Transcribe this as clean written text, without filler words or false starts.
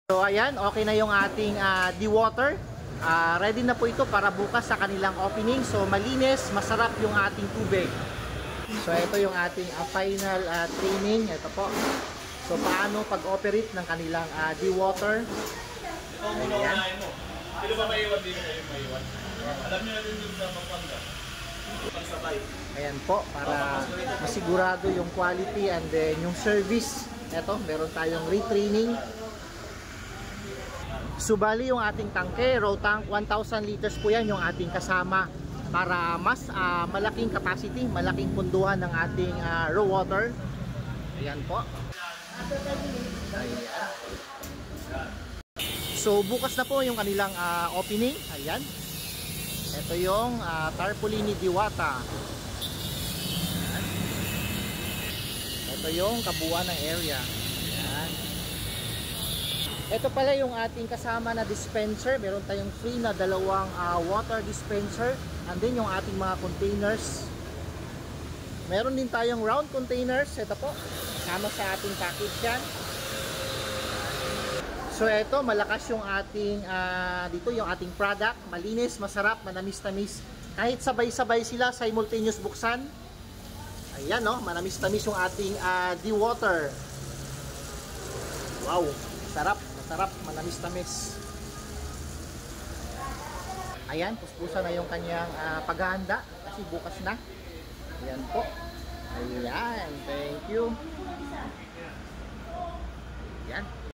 So ayan, okay na yung ating dewater. Ready na po ito para bukas sa kanilang opening. So malinis, masarap yung ating tubig. So ito yung ating final training. Ito po. So paano pag-operate ng kanilang dewater. Ayan. Sino ba maiwan dito kayo maiwan? Alam niyo natin dun sa Pampanga. Pagsabay. Ayan po, para masigurado yung quality and then yung service. Ito, meron tayong retraining. Subali yung ating tangke, raw tank, 1,000 liters po yan yung ating kasama para mas malaking capacity, malaking punduhan ng ating raw water. Ayan po. Ayan. So bukas na po yung kanilang opening. Ayan. Ito yung Tarpolini Diwata. Ayan. Ito yung kabuuan ng area. Ayan. Ito pala yung ating kasama na dispenser. Meron tayong free na dalawang water dispenser. And then yung ating mga containers. Meron din tayong round containers. Ito po. Kasama sa ating package yan. So ito, malakas yung ating dito yung ating product. Malinis, masarap, manamis-tamis. Kahit sabay-sabay sila, simultaneous buksan. Ayan no, manamis-tamis yung ating dewater. Wow, sarap. Sarap, manamis-tamis. Ayan, puspusan na yung kanyang paghahanda kasi bukas na. Ayan po. Ayan, thank you. Ayan.